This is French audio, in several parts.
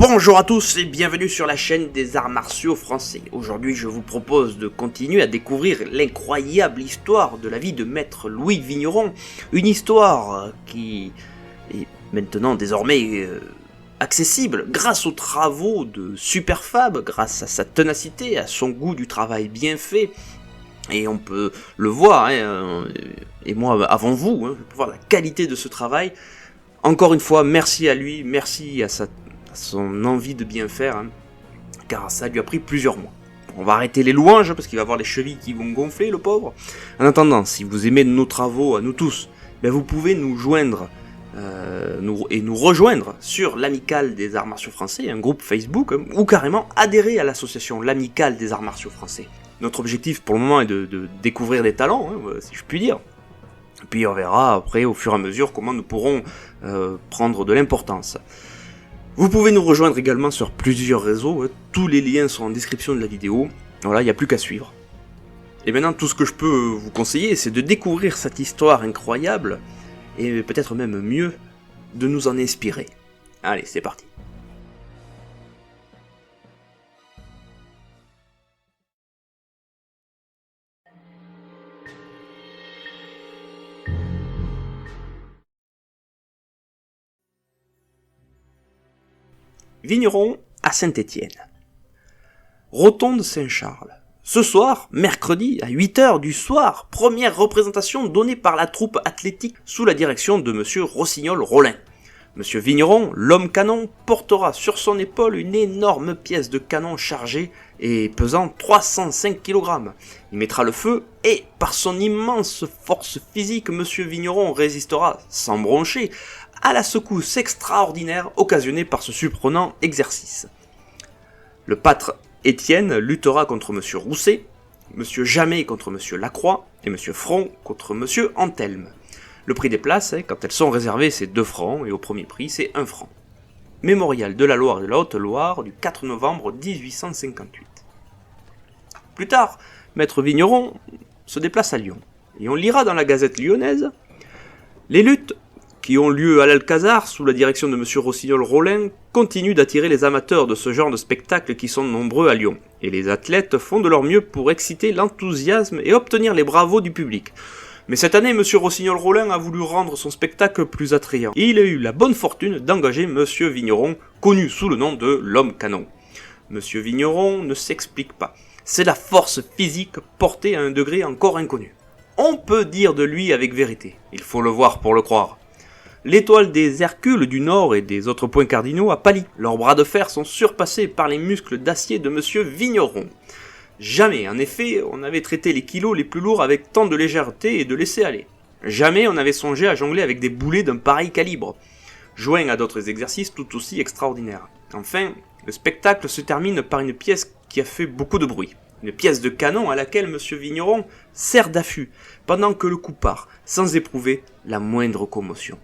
Bonjour à tous et bienvenue sur la chaîne des arts martiaux français. Aujourd'hui je vous propose de continuer à découvrir l'incroyable histoire de la vie de maître Louis Vigneron. Une histoire qui est maintenant désormais accessible grâce aux travaux de Superfab, grâce à sa ténacité, à son goût du travail bien fait. Et on peut le voir, et moi avant vous, pour voir la qualité de ce travail. Encore une fois, merci à lui, merci à son envie de bien faire, car ça lui a pris plusieurs mois. On va arrêter les louanges, parce qu'il va avoir les chevilles qui vont gonfler, le pauvre. En attendant, si vous aimez nos travaux, à nous tous, vous pouvez nous joindre, nous rejoindre sur l'Amicale des Arts Martiaux Français, un groupe Facebook, ou carrément adhérer à l'association l'Amicale des Arts Martiaux Français. Notre objectif pour le moment est de découvrir des talents, si je puis dire. Puis on verra après, au fur et à mesure, comment nous pourrons prendre de l'importance. Vous pouvez nous rejoindre également sur plusieurs réseaux, tous les liens sont en description de la vidéo, voilà, il n'y a plus qu'à suivre. Et maintenant, tout ce que je peux vous conseiller, c'est de découvrir cette histoire incroyable, et peut-être même mieux, de nous en inspirer. Allez, c'est parti. Vigneron à Saint-Étienne. Rotonde Saint-Charles. Ce soir, mercredi, à 8h du soir, première représentation donnée par la troupe athlétique sous la direction de Monsieur Rossignol-Rollin. Monsieur Vigneron, l'homme canon, portera sur son épaule une énorme pièce de canon chargée et pesant 305 kg. Il mettra le feu et, par son immense force physique, Monsieur Vigneron résistera, sans broncher, à la secousse extraordinaire occasionnée par ce surprenant exercice. Le pâtre Étienne luttera contre Monsieur Rousset, Monsieur Jamet contre Monsieur Lacroix et Monsieur Front contre Monsieur Antelme. Le prix des places, quand elles sont réservées, c'est 2 francs et au premier prix, c'est 1 franc. Mémorial de la Loire et de la Haute-Loire du 4 novembre 1858. Plus tard, Maître Vigneron se déplace à Lyon et on lira dans la Gazette lyonnaise les luttes qui ont lieu à l'Alcazar sous la direction de M. Rossignol-Rollin continuent d'attirer les amateurs de ce genre de spectacle qui sont nombreux à Lyon, et les athlètes font de leur mieux pour exciter l'enthousiasme et obtenir les bravos du public. Mais cette année, M. Rossignol-Rollin a voulu rendre son spectacle plus attrayant, et il a eu la bonne fortune d'engager M. Vigneron, connu sous le nom de l'homme canon. M. Vigneron ne s'explique pas, c'est la force physique portée à un degré encore inconnu. On peut dire de lui avec vérité, il faut le voir pour le croire. L'étoile des Hercules du Nord et des autres points cardinaux a pâli. Leurs bras de fer sont surpassés par les muscles d'acier de Monsieur Vigneron. Jamais, en effet, on n'avait traité les kilos les plus lourds avec tant de légèreté et de laisser-aller. Jamais on n'avait songé à jongler avec des boulets d'un pareil calibre, joint à d'autres exercices tout aussi extraordinaires. Enfin, le spectacle se termine par une pièce qui a fait beaucoup de bruit. Une pièce de canon à laquelle Monsieur Vigneron sert d'affût, pendant que le coup part, sans éprouver la moindre commotion.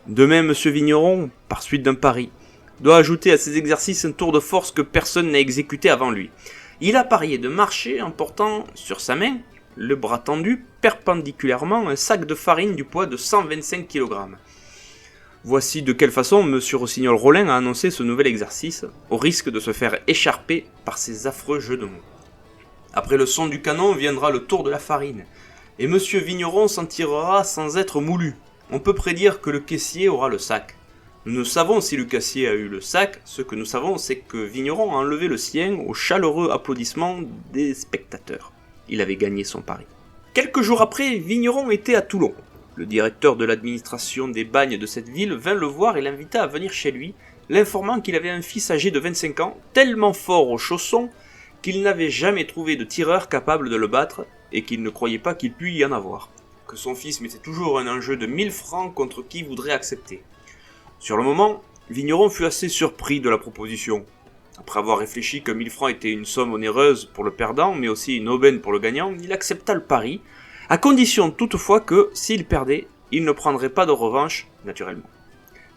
Demain, M. Vigneron, par suite d'un pari, doit ajouter à ses exercices un tour de force que personne n'a exécuté avant lui. Il a parié de marcher en portant sur sa main, le bras tendu, perpendiculairement, un sac de farine du poids de 125 kg. Voici de quelle façon M. Rossignol-Rollin a annoncé ce nouvel exercice, au risque de se faire écharper par ses affreux jeux de mots. Après le son du canon viendra le tour de la farine, et M. Vigneron s'en tirera sans être moulu. On peut prédire que le caissier aura le sac. Nous ne savons si le caissier a eu le sac, ce que nous savons c'est que Vigneron a enlevé le sien aux chaleureux applaudissements des spectateurs. Il avait gagné son pari. Quelques jours après, Vigneron était à Toulon. Le directeur de l'administration des bagnes de cette ville vint le voir et l'invita à venir chez lui, l'informant qu'il avait un fils âgé de 25 ans, tellement fort aux chaussons qu'il n'avait jamais trouvé de tireur capable de le battre et qu'il ne croyait pas qu'il pût y en avoir. Que son fils mettait toujours un enjeu de 1000 francs contre qui voudrait accepter. Sur le moment, Vigneron fut assez surpris de la proposition. Après avoir réfléchi que 1000 francs était une somme onéreuse pour le perdant, mais aussi une aubaine pour le gagnant, il accepta le pari, à condition toutefois que, s'il perdait, il ne prendrait pas de revanche, naturellement,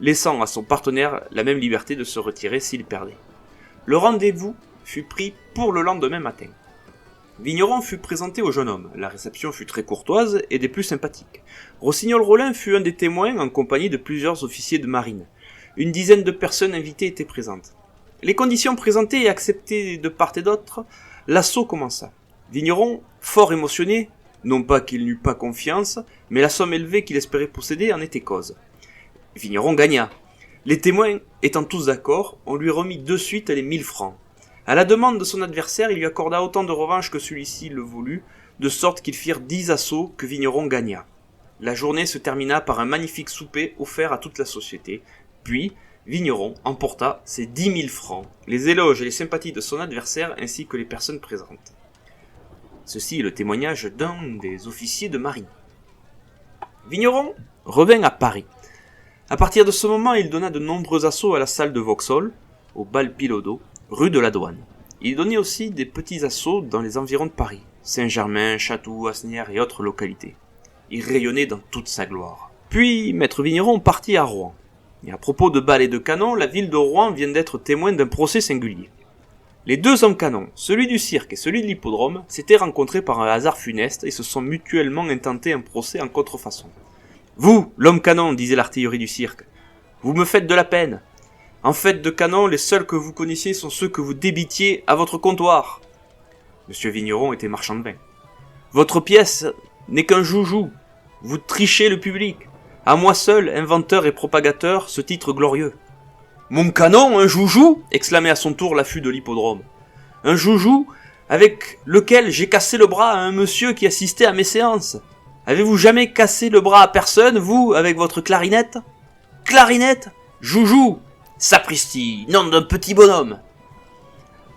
laissant à son partenaire la même liberté de se retirer s'il perdait. Le rendez-vous fut pris pour le lendemain matin. Vigneron fut présenté au jeune homme, la réception fut très courtoise et des plus sympathiques. Rossignol-Rollin fut un des témoins en compagnie de plusieurs officiers de marine. Une dizaine de personnes invitées étaient présentes. Les conditions présentées et acceptées de part et d'autre, l'assaut commença. Vigneron, fort émotionné, non pas qu'il n'eût pas confiance, mais la somme élevée qu'il espérait posséder en était cause. Vigneron gagna. Les témoins étant tous d'accord, on lui remit de suite les 1000 francs. À la demande de son adversaire, il lui accorda autant de revanche que celui-ci le voulut, de sorte qu'ils firent 10 assauts que Vigneron gagna. La journée se termina par un magnifique souper offert à toute la société, puis Vigneron emporta ses 10 000 francs, les éloges et les sympathies de son adversaire ainsi que les personnes présentes. Ceci est le témoignage d'un des officiers de marine. Vigneron revint à Paris. À partir de ce moment, il donna de nombreux assauts à la salle de Vauxhall, au bal Pilodeau, rue de la Douane. Il donnait aussi des petits assauts dans les environs de Paris, Saint-Germain, Chatou, Asnières et autres localités. Il rayonnait dans toute sa gloire. Puis, maître Vigneron partit à Rouen. Et à propos de balles et de canons, la ville de Rouen vient d'être témoin d'un procès singulier. Les deux hommes canons, celui du cirque et celui de l'hippodrome, s'étaient rencontrés par un hasard funeste et se sont mutuellement intentés un procès en contrefaçon. « Vous, l'homme canon, disait l'artillerie du cirque, vous me faites de la peine. En fait de canon, les seuls que vous connaissiez sont ceux que vous débitiez à votre comptoir. » Monsieur Vigneron était marchand de vin. « Votre pièce n'est qu'un joujou. Vous trichez le public. À moi seul, inventeur et propagateur, ce titre glorieux. »« Mon canon, un joujou » exclamait à son tour l'affût de l'hippodrome. « Un joujou avec lequel j'ai cassé le bras à un monsieur qui assistait à mes séances. Avez-vous jamais cassé le bras à personne, vous, avec votre clarinette ? Clarinette ? Joujou ? Sapristi, nom d'un petit bonhomme !»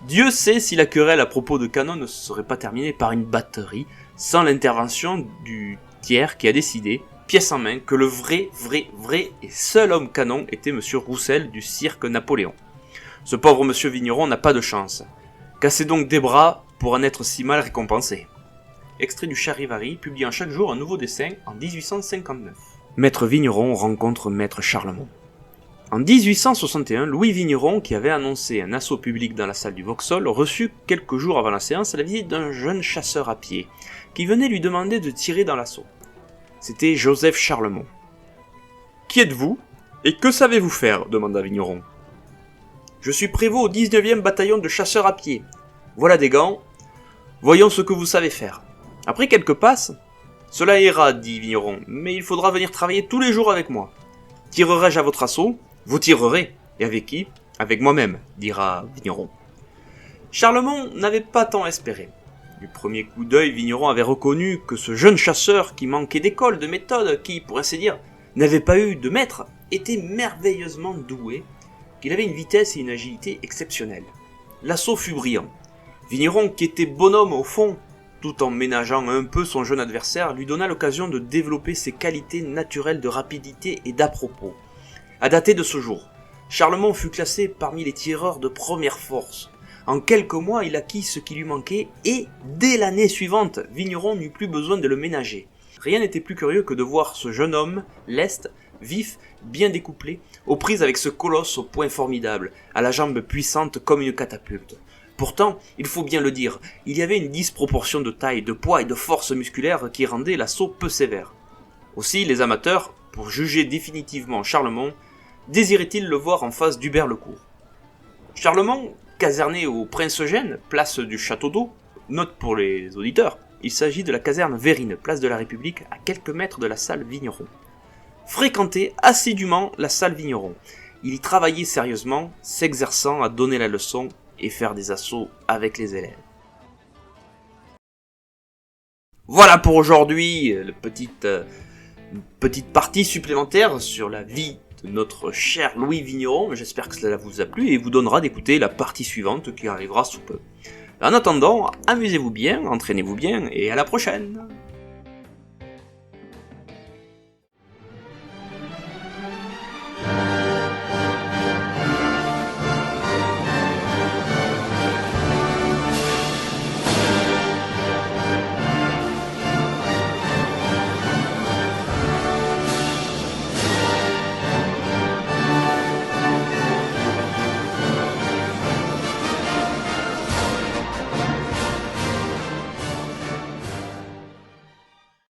Dieu sait si la querelle à propos de canon ne se serait pas terminée par une batterie sans l'intervention du tiers qui a décidé, pièce en main, que le vrai et seul homme canon était monsieur Roussel du cirque Napoléon. Ce pauvre monsieur Vigneron n'a pas de chance. Cassez donc des bras pour en être si mal récompensé. Extrait du Charivari, publiant chaque jour un nouveau dessin en 1859. Maître Vigneron rencontre Maître Charlemont. En 1861, Louis Vigneron, qui avait annoncé un assaut public dans la salle du Vauxhall, reçut quelques jours avant la séance la visite d'un jeune chasseur à pied, qui venait lui demander de tirer dans l'assaut. C'était Joseph Charlemont. « Qui êtes-vous et que savez-vous faire » demanda Vigneron. « Je suis prévôt au 19e bataillon de chasseurs à pied. Voilà des gants. Voyons ce que vous savez faire. » Après quelques passes, « Cela ira, dit Vigneron, mais il faudra venir travailler tous les jours avec moi. Tirerai-je à votre assaut ? Vous tirerez. Et avec qui ? Avec moi-même, dira Vigneron. » Charlemont n'avait pas tant espéré. Du premier coup d'œil, Vigneron avait reconnu que ce jeune chasseur qui manquait d'école, de méthode, qui, pour ainsi dire, n'avait pas eu de maître, était merveilleusement doué, qu'il avait une vitesse et une agilité exceptionnelles. L'assaut fut brillant. Vigneron, qui était bonhomme au fond, tout en ménageant un peu son jeune adversaire, lui donna l'occasion de développer ses qualités naturelles de rapidité et d'à-propos. À dater de ce jour, Charlemont fut classé parmi les tireurs de première force. En quelques mois, il acquit ce qui lui manquait et, dès l'année suivante, Vigneron n'eut plus besoin de le ménager. Rien n'était plus curieux que de voir ce jeune homme, leste, vif, bien découplé, aux prises avec ce colosse au poing formidable, à la jambe puissante comme une catapulte. Pourtant, il faut bien le dire, il y avait une disproportion de taille, de poids et de force musculaire qui rendait l'assaut peu sévère. Aussi, les amateurs, pour juger définitivement Charlemont, désiraient-ils le voir en face d'Hubert Lecourt. Charlemont, caserné au Prince-Eugène, place du Château d'Eau, note pour les auditeurs, il s'agit de la caserne Vérine, place de la République, à quelques mètres de la salle Vigneron. Fréquentait assidûment la salle Vigneron. Il y travaillait sérieusement, s'exerçant à donner la leçon et faire des assauts avec les élèves. Voilà pour aujourd'hui, petite partie supplémentaire sur la vie de notre cher Louis Vigneron. J'espère que cela vous a plu et vous donnera d'écouter la partie suivante qui arrivera sous peu. En attendant, amusez-vous bien, entraînez-vous bien et à la prochaine!